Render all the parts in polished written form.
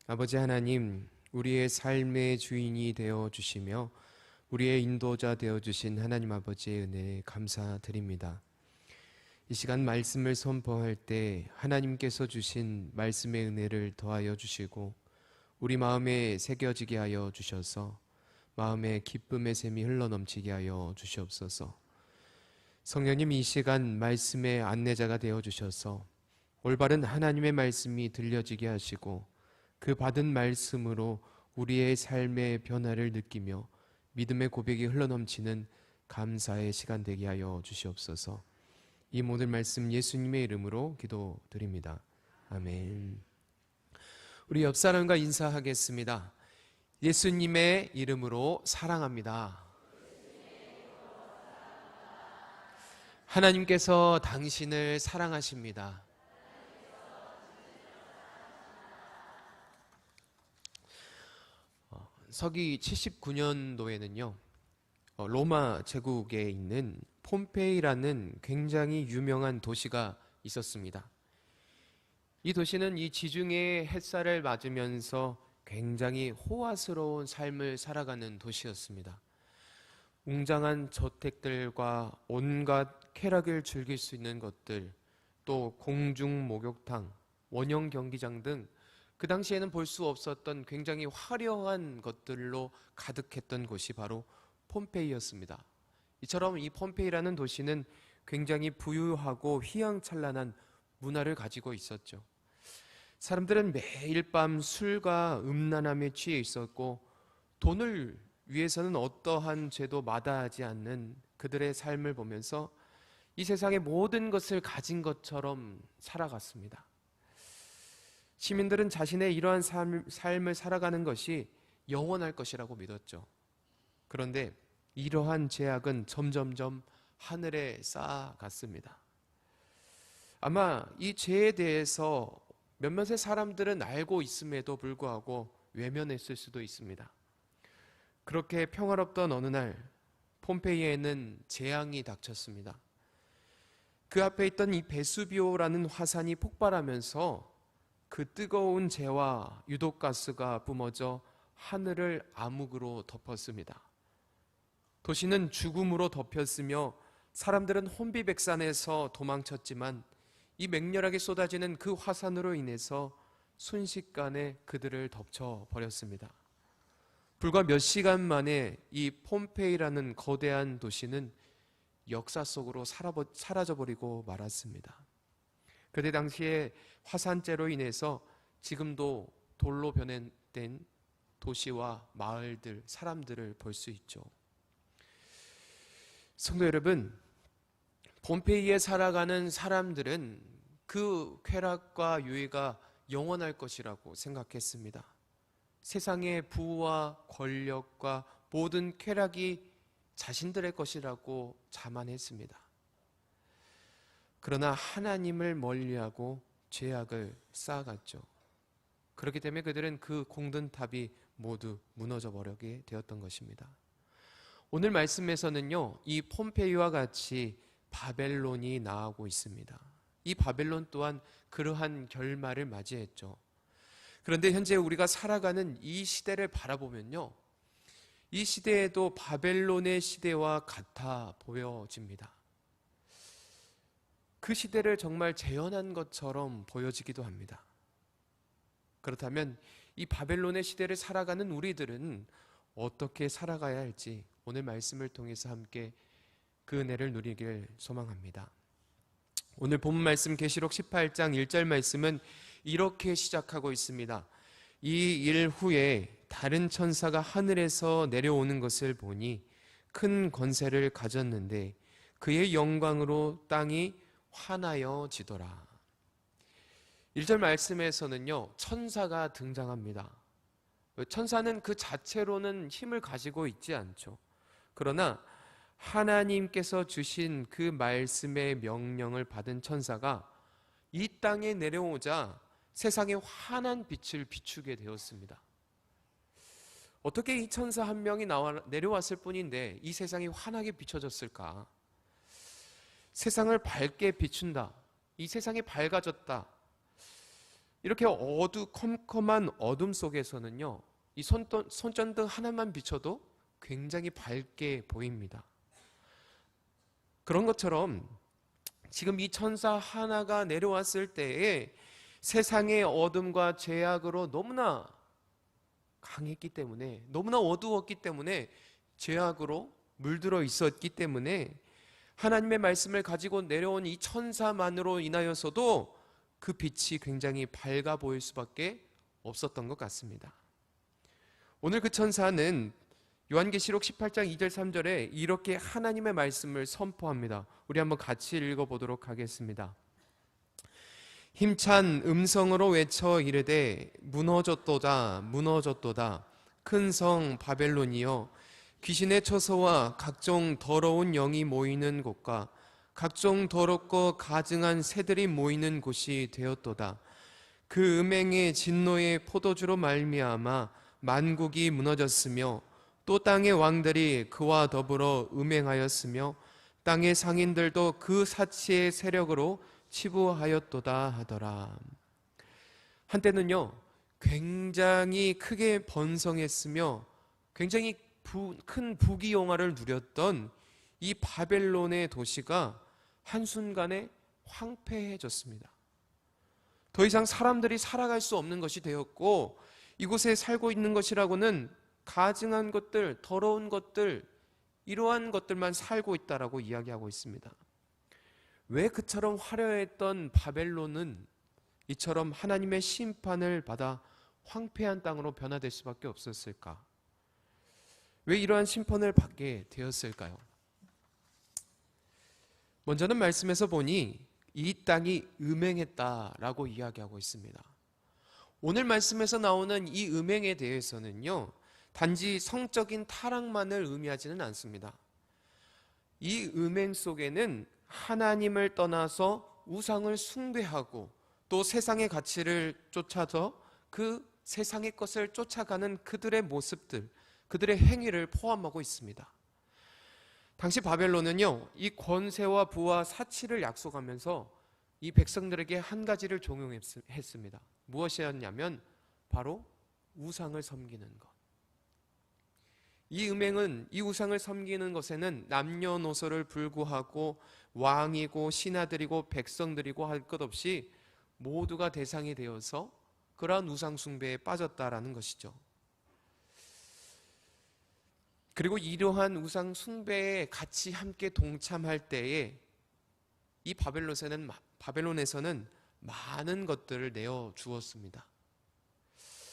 아버지 하나님, 우리의 삶의 주인이 되어 주시며 우리의 인도자 되어 주신 하나님 아버지의 은혜에 감사드립니다. 이 시간 말씀을 선포할 때 하나님께서 주신 말씀의 은혜를 더하여 주시고 우리 마음에 새겨지게 하여 주셔서 마음에 기쁨의 샘이 흘러넘치게 하여 주시옵소서. 성령님, 이 시간 말씀의 안내자가 되어 주셔서 올바른 하나님의 말씀이 들려지게 하시고 그 받은 말씀으로 우리의 삶의 변화를 느끼며 믿음의 고백이 흘러넘치는 감사의 시간 되게 하여 주시옵소서. 이 모든 말씀 예수님의 이름으로 기도드립니다. 아멘. 우리 옆 사람과 인사하겠습니다. 예수님의 이름으로 사랑합니다. 하나님께서 당신을 사랑하십니다. 서기 79년도에는요, 로마 제국에 있는 폼페이라는 굉장히 유명한 도시가 있었습니다. 이 도시는 이 지중해 햇살을 맞으면서 굉장히 호화스러운 삶을 살아가는 도시였습니다. 웅장한 저택들과 온갖 쾌락을 즐길 수 있는 것들, 또 공중 목욕탕, 원형 경기장 등 그 당시에는 볼 수 없었던 굉장히 화려한 것들로 가득했던 곳이 바로 폼페이였습니다. 이처럼 이 폼페이라는 도시는 굉장히 부유하고 휘황찬란한 문화를 가지고 있었죠. 사람들은 매일 밤 술과 음란함에 취해 있었고 돈을 위해서는 어떠한 죄도 마다하지 않는 그들의 삶을 보면서 이 세상의 모든 것을 가진 것처럼 살아갔습니다. 시민들은 자신의 이러한 삶을 살아가는 것이 영원할 것이라고 믿었죠. 그런데 이러한 죄악은 점점점 하늘에 쌓아갔습니다. 아마 이 죄에 대해서 몇몇의 사람들은 알고 있음에도 불구하고 외면했을 수도 있습니다. 그렇게 평화롭던 어느 날 폼페이에는 재앙이 닥쳤습니다. 그 앞에 있던 이 베수비오라는 화산이 폭발하면서 그 뜨거운 재와 유독가스가 뿜어져 하늘을 암흑으로 덮었습니다. 도시는 죽음으로 덮였으며 사람들은 혼비백산에서 도망쳤지만 이 맹렬하게 쏟아지는 그 화산으로 인해서 순식간에 그들을 덮쳐버렸습니다. 불과 몇 시간 만에 이 폼페이라는 거대한 도시는 역사 속으로 사라져버리고 말았습니다. 그때 당시에 화산재로 인해서 지금도 돌로 변형된 도시와 마을들, 사람들을 볼 수 있죠. 성도 여러분, 폼페이에 살아가는 사람들은 그 쾌락과 유의가 영원할 것이라고 생각했습니다. 세상의 부와 권력과 모든 쾌락이 자신들의 것이라고 자만했습니다. 그러나 하나님을 멀리하고 죄악을 쌓아갔죠. 그렇기 때문에 그들은 그 공든 탑이 모두 무너져 버리게 되었던 것입니다. 오늘 말씀에서는요, 이 폼페이와 같이 바벨론이 나오고 있습니다. 이 바벨론 또한 그러한 결말을 맞이했죠. 그런데 현재 우리가 살아가는 이 시대를 바라보면요, 이 시대에도 바벨론의 시대와 같아 보여집니다. 그 시대를 정말 재현한 것처럼 보여지기도 합니다. 그렇다면 이 바벨론의 시대를 살아가는 우리들은 어떻게 살아가야 할지 오늘 말씀을 통해서 함께 그 은혜를 누리길 소망합니다. 오늘 본 말씀 계시록 18장 1절 말씀은 이렇게 시작하고 있습니다. 이 일 후에 다른 천사가 하늘에서 내려오는 것을 보니 큰 권세를 가졌는데 그의 영광으로 땅이 화나여지더라. 1절 말씀에서는요, 천사가 등장합니다. 천사는 그 자체로는 힘을 가지고 있지 않죠. 그러나 하나님께서 주신 그 말씀의 명령을 받은 천사가 이 땅에 내려오자 세상에 환한 빛을 비추게 되었습니다. 어떻게 이 천사 한 명이 내려왔을 뿐인데 이 세상이 환하게 비춰졌을까? 세상을 밝게 비춘다. 이 세상이 밝아졌다. 이렇게 컴컴한 어둠 속에서는요, 이 손전등 하나만 비춰도 굉장히 밝게 보입니다. 그런 것처럼 지금 이 천사 하나가 내려왔을 때에 세상의 어둠과 죄악으로 너무나 강했기 때문에, 너무나 어두웠기 때문에, 죄악으로 물들어 있었기 때문에 하나님의 말씀을 가지고 내려온 이 천사만으로 인하여서도 그 빛이 굉장히 밝아 보일 수밖에 없었던 것 같습니다. 오늘 그 천사는 요한계시록 18장 2절 3절에 이렇게 하나님의 말씀을 선포합니다. 우리 한번 같이 읽어보도록 하겠습니다. 힘찬 음성으로 외쳐 이르되 무너졌도다 무너졌도다 큰 성 바벨론이여 귀신의 처소와 각종 더러운 영이 모이는 곳과 각종 더럽고 가증한 새들이 모이는 곳이 되었도다. 그 음행의 진노의 포도주로 말미암아 만국이 무너졌으며 또 땅의 왕들이 그와 더불어 음행하였으며 땅의 상인들도 그 사치의 세력으로 치부하였도다 하더라. 한때는요, 굉장히 크게 번성했으며 굉장히 큰 부귀영화를 누렸던 이 바벨론의 도시가 한순간에 황폐해졌습니다. 더 이상 사람들이 살아갈 수 없는 것이 되었고, 이곳에 살고 있는 것이라고는 가증한 것들, 더러운 것들, 이러한 것들만 살고 있다라고 이야기하고 있습니다. 왜 그처럼 화려했던 바벨론은 이처럼 하나님의 심판을 받아 황폐한 땅으로 변화될 수밖에 없었을까? 왜 이러한 심판을 받게 되었을까요? 먼저는 말씀에서 보니 이 땅이 음행했다라고 이야기하고 있습니다. 오늘 말씀에서 나오는 이 음행에 대해서는요, 단지 성적인 타락만을 의미하지는 않습니다. 이 음행 속에는 하나님을 떠나서 우상을 숭배하고 또 세상의 가치를 쫓아서 그 세상의 것을 쫓아가는 그들의 모습들, 그들의 행위를 포함하고 있습니다. 당시 바벨론은요, 이 권세와 부와 사치를 약속하면서 이 백성들에게 한 가지를 종용했습니다. 무엇이었냐면 바로 우상을 섬기는 것. 이 음행은 이 우상을 섬기는 것에는 남녀노소를 불구하고 왕이고 신하들이고 백성들이고 할 것 없이 모두가 대상이 되어서 그러한 우상 숭배에 빠졌다라는 것이죠. 그리고 이러한 우상 숭배에 같이 함께 동참할 때에 이 바벨론에서는 많은 것들을 내어 주었습니다.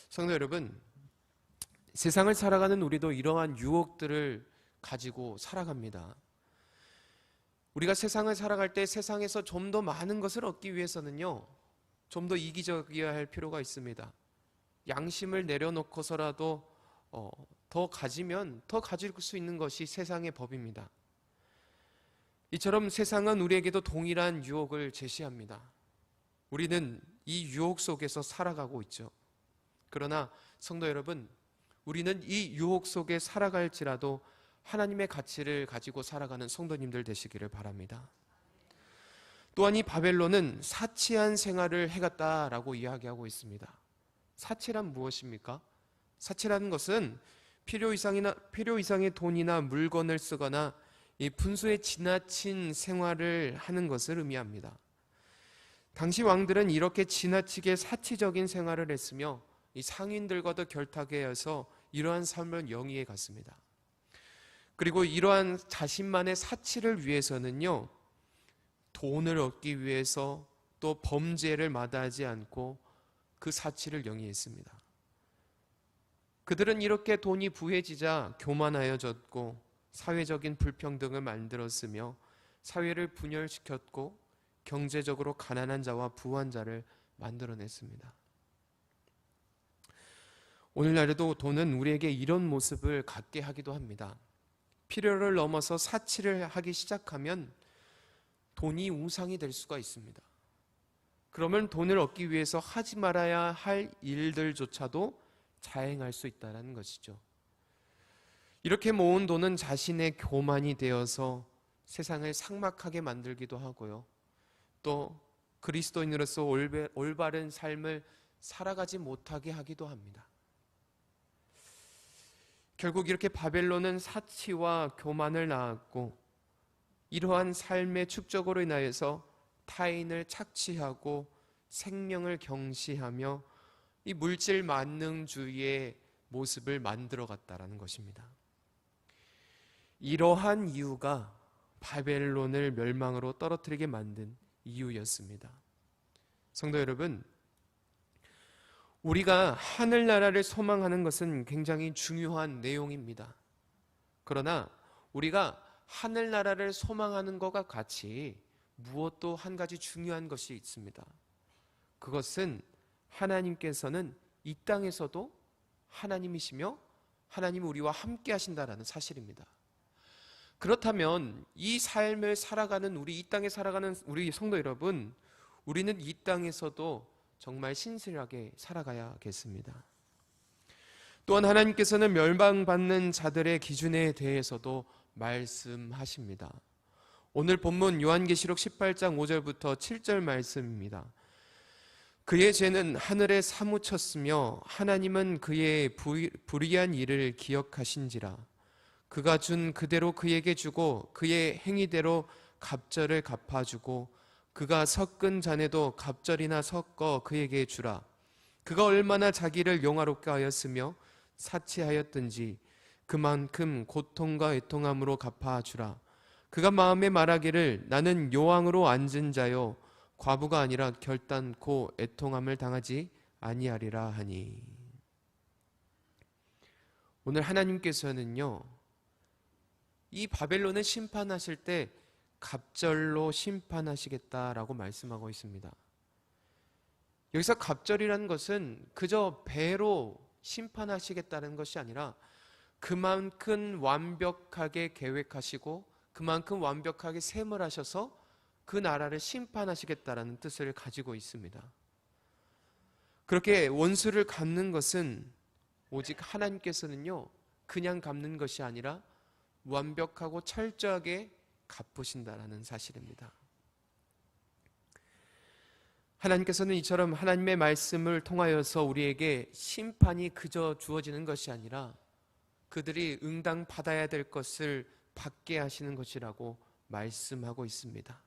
성도 여러분, 세상을 살아가는 우리도 이러한 유혹들을 가지고 살아갑니다. 우리가 세상을 살아갈 때 세상에서 좀 더 많은 것을 얻기 위해서는요, 좀 더 이기적이어야 할 필요가 있습니다. 양심을 내려놓고서라도 더 가지면 더 가질 수 있는 것이 세상의 법입니다. 이처럼 세상은 우리에게도 동일한 유혹을 제시합니다. 우리는 이 유혹 속에서 살아가고 있죠. 그러나 성도 여러분, 우리는 이 유혹 속에 살아갈지라도 하나님의 가치를 가지고 살아가는 성도님들 되시기를 바랍니다. 또한 이 바벨론은 사치한 생활을 해갔다라고 이야기하고 있습니다. 사치란 무엇입니까? 사치라는 것은 필요 이상의 돈이나 물건을 쓰거나 이 분수에 지나친 생활을 하는 것을 의미합니다. 당시 왕들은 이렇게 지나치게 사치적인 생활을 했으며 이 상인들과도 결탁해서 이러한 삶을 영위해 갔습니다. 그리고 이러한 자신만의 사치를 위해서는요, 돈을 얻기 위해서 또 범죄를 마다하지 않고 그 사치를 영위했습니다. 그들은 이렇게 돈이 부해지자 교만하여졌고 사회적인 불평등을 만들었으며 사회를 분열시켰고 경제적으로 가난한 자와 부한 자를 만들어냈습니다. 오늘날에도 돈은 우리에게 이런 모습을 갖게 하기도 합니다. 필요를 넘어서 사치를 하기 시작하면 돈이 우상이 될 수가 있습니다. 그러면 돈을 얻기 위해서 하지 말아야 할 일들조차도 자행할 수 있다는 것이죠. 이렇게 모은 돈은 자신의 교만이 되어서 세상을 삭막하게 만들기도 하고요. 또 그리스도인으로서 올바른 삶을 살아가지 못하게 하기도 합니다. 결국 이렇게 바벨론은 사치와 교만을 낳았고, 이러한 삶의 축적으로 인하여서 타인을 착취하고 생명을 경시하며 이 물질 만능주의의 모습을 만들어갔다라는 것입니다. 이러한 이유가 바벨론을 멸망으로 떨어뜨리게 만든 이유였습니다. 성도 여러분, 우리가 하늘나라를 소망하는 것은 굉장히 중요한 내용입니다. 그러나 우리가 하늘나라를 소망하는 것과 같이 무엇도 한 가지 중요한 것이 있습니다. 그것은 하나님께서는 이 땅에서도 하나님이시며 하나님이 우리와 함께 하신다라는 사실입니다. 그렇다면 이 삶을 살아가는 이 땅에 살아가는 우리 성도 여러분, 우리는 이 땅에서도 정말 신실하게 살아가야겠습니다. 또한 하나님께서는 멸망받는 자들의 기준에 대해서도 말씀하십니다. 오늘 본문 요한계시록 18장 5절부터 7절 말씀입니다. 그의 죄는 하늘에 사무쳤으며 하나님은 그의 불의한 일을 기억하신지라. 그가 준 그대로 그에게 주고 그의 행위대로 갑절을 갚아주고 그가 섞은 잔에도 갑절이나 섞어 그에게 주라. 그가 얼마나 자기를 용화롭게 하였으며 사치하였든지 그만큼 고통과 애통함으로 갚아주라. 그가 마음에 말하기를 나는 요왕으로 앉은 자요 과부가 아니라 결단코 애통함을 당하지 아니하리라 하니. 오늘 하나님께서는요, 이 바벨론을 심판하실 때 갑절로 심판하시겠다라고 말씀하고 있습니다. 여기서 갑절이라는 것은 그저 배로 심판하시겠다는 것이 아니라 그만큼 완벽하게 계획하시고 그만큼 완벽하게 셈을 그 나라를 심판하시겠다라는 뜻을 가지고 있습니다. 그렇게 원수를 갚는 것은 오직 하나님께서는요, 그냥 갚는 것이 아니라 완벽하고 철저하게 갚으신다라는 사실입니다. 하나님께서는 이처럼 하나님의 말씀을 통하여서 우리에게 심판이 그저 주어지는 것이 아니라 그들이 응당받아야 될 것을 받게 하시는 것이라고 말씀하고 있습니다.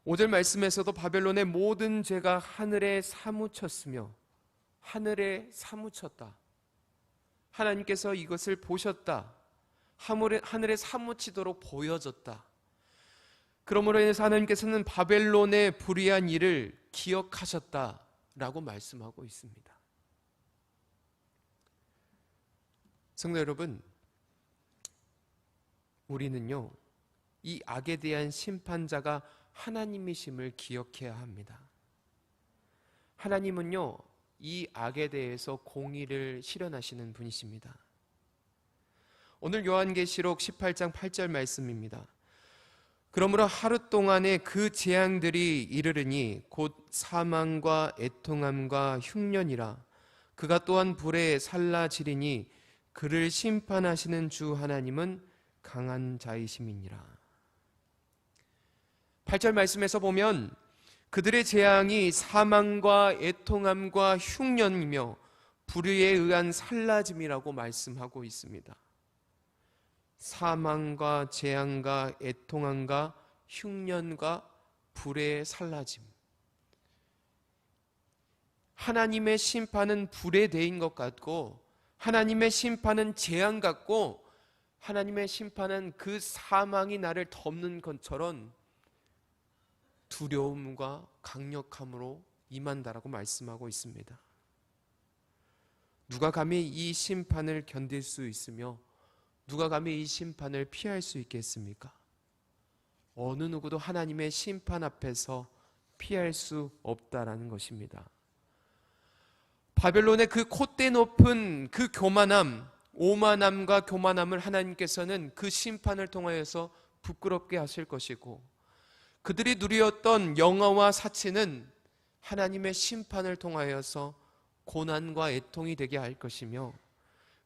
5절 말씀에서도 바벨론의 모든 죄가 하늘에 사무쳤으며, 하늘에 사무쳤다. 하나님께서 이것을 보셨다. 하늘에 사무치도록 보여졌다. 그러므로 인해서 하나님께서는 바벨론의 불의한 일을 기억하셨다라고 말씀하고 있습니다. 성도 여러분, 우리는요, 이 악에 대한 심판자가 하나님이심을 기억해야 합니다. 하나님은요, 이 악에 대해서 공의를 실현하시는 분이십니다. 오늘 요한계시록 18장 8절 말씀입니다. 그러므로 하루 동안에 그 재앙들이 이르르니 곧 사망과 애통함과 흉년이라. 그가 또한 불에 살라지리니 그를 심판하시는 주 하나님은 강한 자이심이니라. 8절 말씀에서 보면 그들의 재앙이 사망과 애통함과 흉년이며 불의에 의한 살라짐이라고 말씀하고 있습니다. 사망과 재앙과 애통함과 흉년과 불의 살라짐. 하나님의 심판은 불의 대인 것 같고, 하나님의 심판은 재앙 같고, 하나님의 심판은 그 사망이 나를 덮는 것처럼 두려움과 강력함으로 임한다라고 말씀하고 있습니다. 누가 감히 이 심판을 견딜 수 있으며 누가 감히 이 심판을 피할 수 있겠습니까? 어느 누구도 하나님의 심판 앞에서 피할 수 없다라는 것입니다. 바벨론의 그 콧대 높은 그 교만함, 오만함과 교만함을 하나님께서는 그 심판을 통하여서 부끄럽게 하실 것이고, 그들이 누리었던 영화와 사치는 하나님의 심판을 통하여서 고난과 애통이 되게 할 것이며,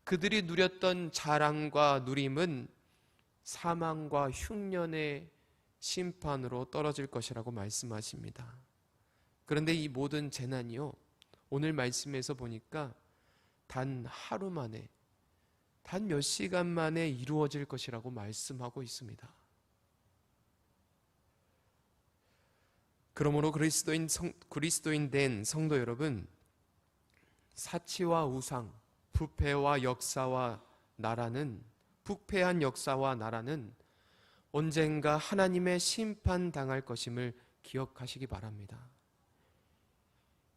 그들이 누렸던 자랑과 누림은 사망과 흉년의 심판으로 떨어질 것이라고 말씀하십니다. 그런데 이 모든 재난이요, 오늘 말씀에서 보니까 단 하루 만에, 단 몇 시간 만에 이루어질 것이라고 말씀하고 있습니다. 그러므로 그리스도인 된 성도 여러분, 사치와 우상, 부패와 역사와 나라는, 부패한 역사와 나라는 언젠가 하나님의 심판당할 것임을 기억하시기 바랍니다.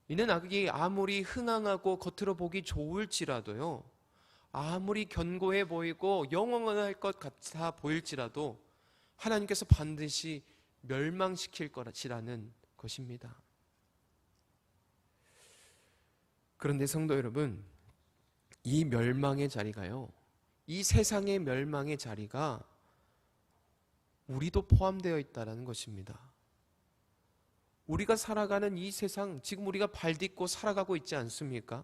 이는 악이 아무리 흥황하고 겉으로 보기 좋을지라도요, 아무리 견고해 보이고 영원할 것 같아 보일지라도 하나님께서 반드시 멸망시킬 것이라는 것입니다. 그런데 성도 여러분, 이 멸망의 자리가요, 이 세상의 멸망의 자리가 우리도 포함되어 있다는 것입니다. 우리가 살아가는 이 세상, 지금 우리가 발딛고 살아가고 있지 않습니까?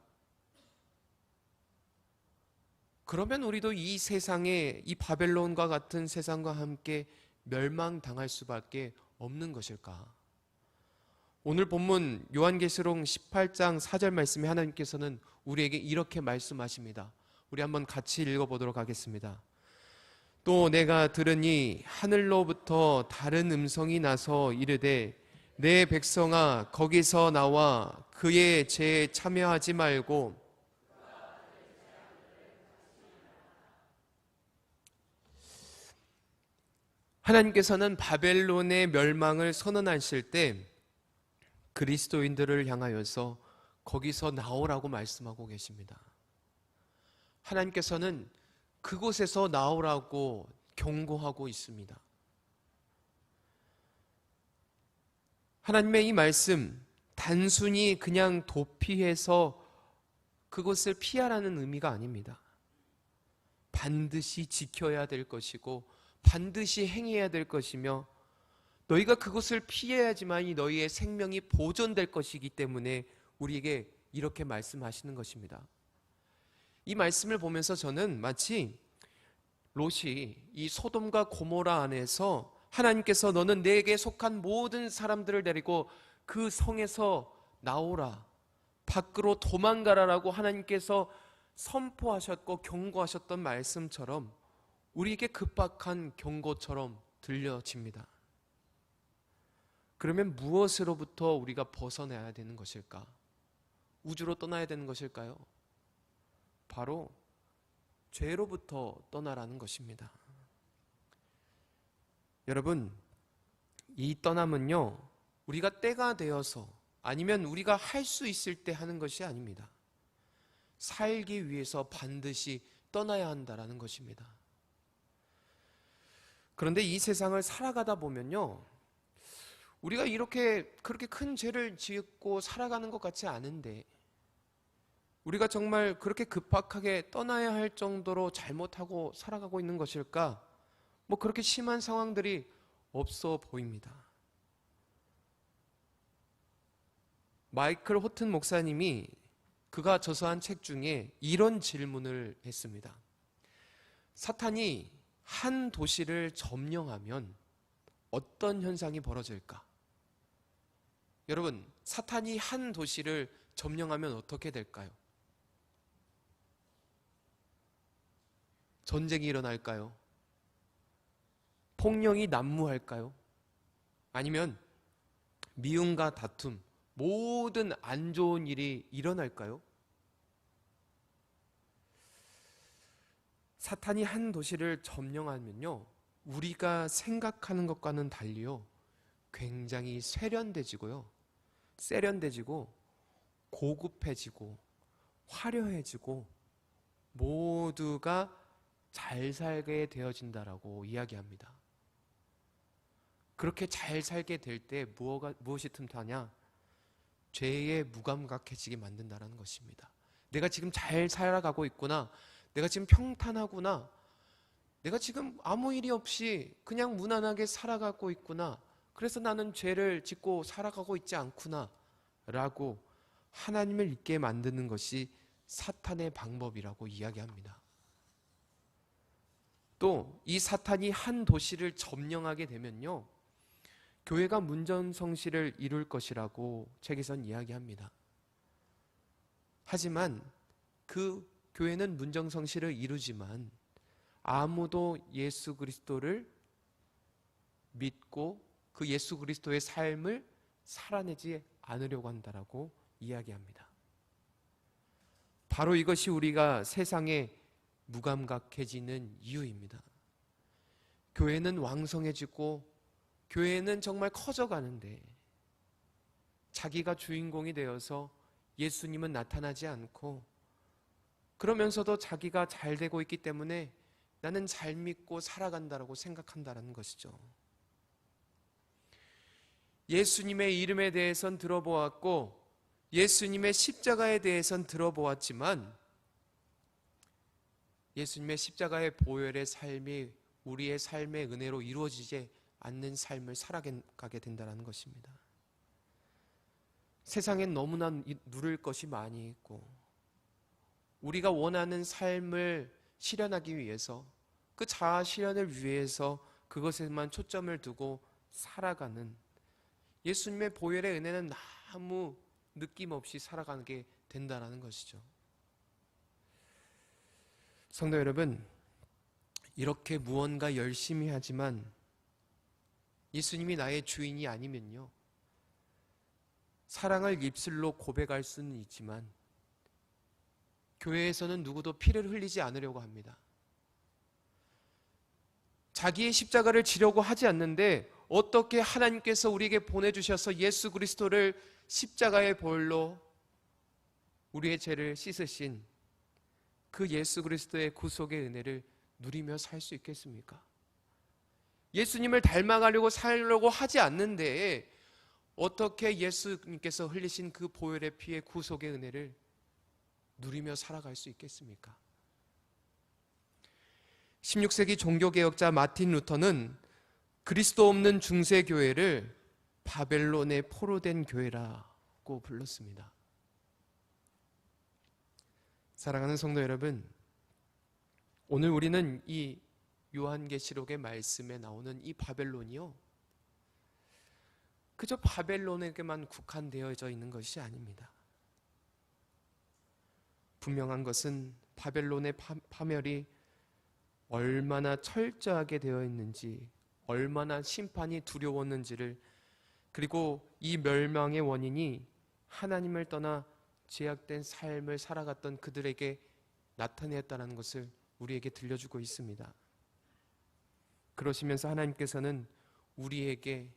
그러면 우리도 이 세상에, 이 바벨론과 같은 세상과 함께 멸망당할 수밖에 없는 것일까? 오늘 본문 요한계시록 18장 4절 말씀에 하나님께서는 우리에게 이렇게 말씀하십니다. 우리 한번 같이 읽어보도록 하겠습니다. 또 내가 들으니 하늘로부터 다른 음성이 나서 이르되 내 백성아 거기서 나와 그의 죄에 참여하지 말고 하나님께서는 바벨론의 멸망을 선언하실 때 그리스도인들을 향하여서 거기서 나오라고 말씀하고 계십니다. 하나님께서는 그곳에서 나오라고 경고하고 있습니다. 하나님의 이 말씀, 단순히 그냥 도피해서 그것을 피하라는 의미가 아닙니다. 반드시 지켜야 될 것이고 반드시 행해야 될 것이며 너희가 그것을 피해야지만이 너희의 생명이 보존될 것이기 때문에 우리에게 이렇게 말씀하시는 것입니다. 이 말씀을 보면서 저는 마치 롯이 이 소돔과 고모라 안에서 하나님께서 너는 내게 속한 모든 사람들을 데리고 그 성에서 나오라, 밖으로 도망가라라고 하나님께서 선포하셨고 경고하셨던 말씀처럼 우리에게 급박한 경고처럼 들려집니다. 그러면 무엇으로부터 우리가 벗어나야 되는 것일까? 우주로 떠나야 되는 것일까요? 바로 죄로부터 떠나라는 것입니다. 여러분, 이 떠남은요, 우리가 때가 되어서 아니면 우리가 할 수 있을 때 하는 것이 아닙니다. 살기 위해서 반드시 떠나야 한다라는 것입니다. 그런데 이 세상을 살아가다 보면요, 우리가 그렇게 큰 죄를 지었고 살아가는 것 같지 않은데 우리가 정말 그렇게 급박하게 떠나야 할 정도로 잘못하고 살아가고 있는 것일까? 뭐 그렇게 심한 상황들이 없어 보입니다. 마이클 호튼 목사님이 그가 저서한 책 중에 이런 질문을 했습니다. 사탄이 한 도시를 점령하면 어떤 현상이 벌어질까? 여러분, 사탄이 한 도시를 점령하면 어떻게 될까요? 전쟁이 일어날까요? 폭력이 난무할까요? 아니면 미움과 다툼, 모든 안 좋은 일이 일어날까요? 사탄이 한 도시를 점령하면요, 우리가 생각하는 것과는 달리요, 굉장히 세련되지고 고급해지고 화려해지고 모두가 잘 살게 되어진다라고 이야기합니다. 그렇게 잘 살게 될 때 무엇이 틈타냐? 죄에 무감각해지게 만든다는 것입니다. 내가 지금 잘 살아가고 있구나, 내가 지금 평탄하구나, 내가 지금 아무 일이 없이 그냥 무난하게 살아가고 있구나, 그래서 나는 죄를 짓고 살아가고 있지 않구나 라고 하나님을 잊게 만드는 것이 사탄의 방법이라고 이야기합니다. 또 이 사탄이 한 도시를 점령하게 되면요, 교회가 문전성시를 이룰 것이라고 책에선 이야기합니다. 하지만 그 교회는 문전성시를 이루지만 아무도 예수 그리스도를 믿고 그 예수 그리스도의 삶을 살아내지 않으려고 한다라고 이야기합니다. 바로 이것이 우리가 세상에 무감각해지는 이유입니다. 교회는 왕성해지고 교회는 정말 커져가는데 자기가 주인공이 되어서 예수님은 나타나지 않고, 그러면서도 자기가 잘 되고 있기 때문에 나는 잘 믿고 살아간다라고 생각한다는 것이죠. 예수님의 이름에 대해선 들어보았고 예수님의 십자가에 대해선 들어보았지만 예수님의 십자가의 보혈의 삶이 우리의 삶의 은혜로 이루어지지 않는 삶을 살아가게 된다는 것입니다. 세상엔 너무나 누릴 것이 많이 있고 우리가 원하는 삶을 실현하기 위해서 그 자아 실현을 위해서 그것에만 초점을 두고 살아가는 예수님의 보혈의 은혜는 아무 느낌 없이 살아가게 된다는 것이죠. 성도 여러분, 이렇게 무언가 열심히 하지만 예수님이 나의 주인이 아니면요, 사랑을 입술로 고백할 수는 있지만 교회에서는 누구도 피를 흘리지 않으려고 합니다. 자기의 십자가를 지려고 하지 않는데 어떻게 하나님께서 우리에게 보내주셔서 예수 그리스도를 십자가의 보혈로 우리의 죄를 씻으신 그 예수 그리스도의 구속의 은혜를 누리며 살 수 있겠습니까? 예수님을 닮아가려고 살려고 하지 않는데 어떻게 예수님께서 흘리신 그 보혈의 피의 구속의 은혜를 누리며 살아갈 수 있겠습니까? 16세기 종교개혁자 마틴 루터는 그리스도 없는 중세교회를 바벨론의 포로된 교회라고 불렀습니다. 사랑하는 성도 여러분, 오늘 우리는 이 요한계시록의 말씀에 나오는 이 바벨론이요, 그저 바벨론에게만 국한되어져 있는 것이 아닙니다. 분명한 것은 바벨론의 파멸이 얼마나 철저하게 되어 있는지, 얼마나 심판이 두려웠는지를, 그리고 이 멸망의 원인이 하나님을 떠나 죄악된 삶을 살아갔던 그들에게 나타내었다는 것을 우리에게 들려주고 있습니다. 그러시면서 하나님께서는 우리에게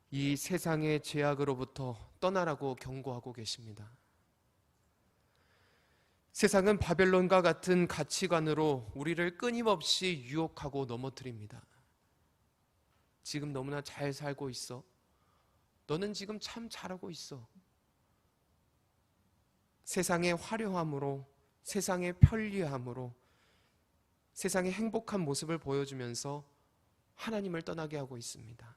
이 세상의 죄악으로부터 떠나라고 경고하고 계십니다. 세상은 바벨론과 같은 가치관으로 우리를 끊임없이 유혹하고 넘어뜨립니다. 지금 너무나 잘 살고 있어. 너는 지금 참 잘하고 있어. 세상의 화려함으로, 세상의 편리함으로, 세상의 행복한 모습을 보여주면서 하나님을 떠나게 하고 있습니다.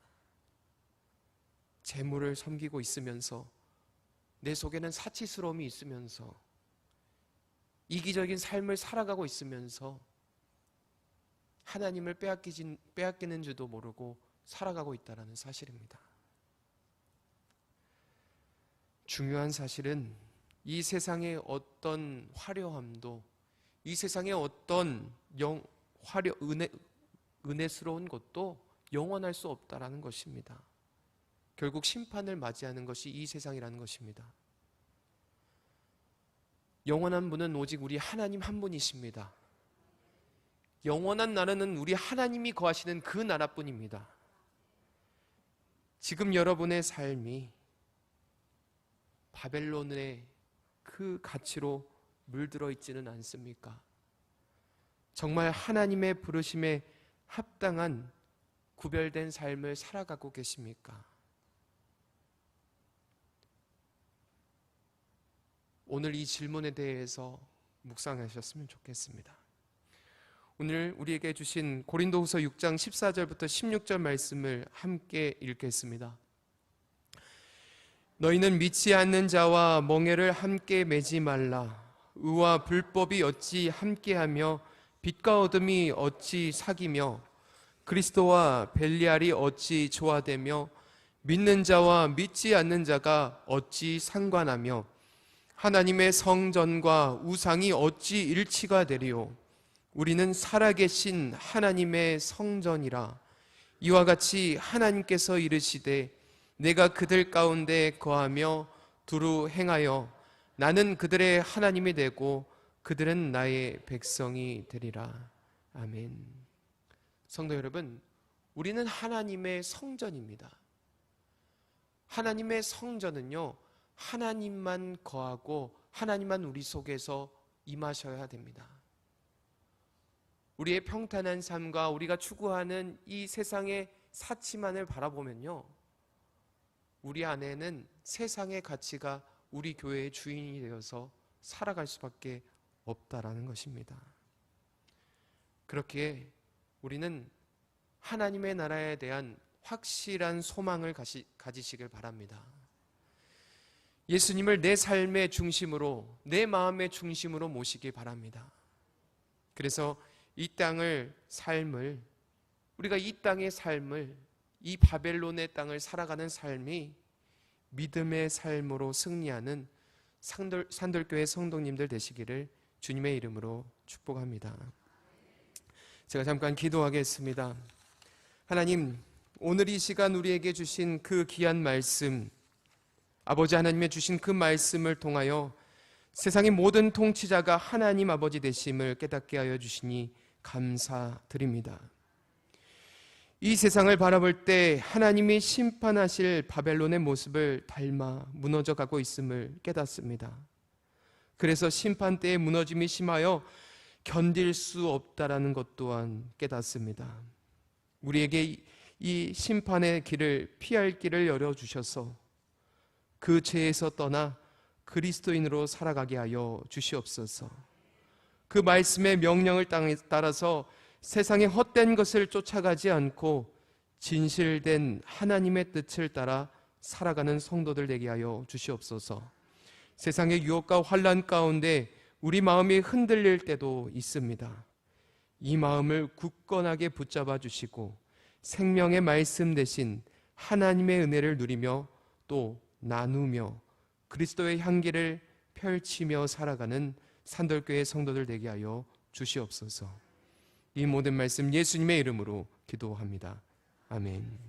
재물을 섬기고 있으면서, 내 속에는 사치스러움이 있으면서, 이기적인 삶을 살아가고 있으면서 하나님을 빼앗기는 줄도 모르고 살아가고 있다는 사실입니다. 중요한 사실은 이 세상의 어떤 화려함도, 이 세상의 어떤 은혜스러운 것도 영원할 수 없다라는 것입니다. 결국 심판을 맞이하는 것이 이 세상이라는 것입니다. 영원한 분은 오직 우리 하나님 한 분이십니다. 영원한 나라는 우리 하나님이 거하시는 그 나라뿐입니다. 지금 여러분의 삶이 바벨론의 그 가치로 물들어 있지는 않습니까? 정말 하나님의 부르심에 합당한 구별된 삶을 살아가고 계십니까? 오늘 이 질문에 대해서 묵상하셨으면 좋겠습니다. 오늘 우리에게 주신 고린도후서 6장 14절부터 16절 말씀을 함께 읽겠습니다. 너희는 믿지 않는 자와 멍에를 함께 매지 말라. 의와 불법이 어찌 함께하며 빛과 어둠이 어찌 사귀며 그리스도와 벨리알이 어찌 조화되며 믿는 자와 믿지 않는 자가 어찌 상관하며 하나님의 성전과 우상이 어찌 일치가 되리요. 우리는 살아계신 하나님의 성전이라. 이와 같이 하나님께서 이르시되 내가 그들 가운데 거하며 두루 행하여 나는 그들의 하나님이 되고 그들은 나의 백성이 되리라. 아멘. 성도 여러분, 우리는 하나님의 성전입니다. 하나님의 성전은요, 하나님만 거하고 하나님만 우리 속에서 임하셔야 됩니다. 우리의 평탄한 삶과 우리가 추구하는 이 세상의 사치만을 바라보면요, 우리 안에는 세상의 가치가 우리 교회의 주인이 되어서 살아갈 수밖에 없다라는 것입니다. 그렇게 우리는 하나님의 나라에 대한 확실한 소망을 가지시길 바랍니다. 예수님을 내 삶의 중심으로, 내 마음의 중심으로 모시기 바랍니다. 그래서 이 삶을, 우리가 이 땅의 삶을, 이 바벨론의 땅을 살아가는 삶이 믿음의 삶으로 승리하는 산돌교회 성도님들 되시기를 주님의 이름으로 축복합니다. 제가 잠깐 기도하겠습니다. 하나님, 오늘 이 시간 우리에게 주신 그 귀한 말씀, 아버지 하나님의 주신 그 말씀을 통하여 세상의 모든 통치자가 하나님 아버지 되심을 깨닫게 하여 주시니 감사드립니다. 이 세상을 바라볼 때 하나님이 심판하실 바벨론의 모습을 닮아 무너져 가고 있음을 깨닫습니다. 그래서 심판 때의 무너짐이 심하여 견딜 수 없다라는 것 또한 깨닫습니다. 우리에게 이 심판의 길을, 피할 길을 열어주셔서 그 죄에서 떠나 그리스도인으로 살아가게 하여 주시옵소서. 그 말씀의 명령을 따라서 세상의 헛된 것을 쫓아가지 않고 진실된 하나님의 뜻을 따라 살아가는 성도들 되게 하여 주시옵소서. 세상의 유혹과 환난 가운데 우리 마음이 흔들릴 때도 있습니다. 이 마음을 굳건하게 붙잡아 주시고 생명의 말씀 대신 하나님의 은혜를 누리며 또 나누며 그리스도의 향기를 펼치며 살아가는 산돌교회 성도들 되게 하여 주시옵소서. 이 모든 말씀 예수님의 이름으로 기도합니다. 아멘.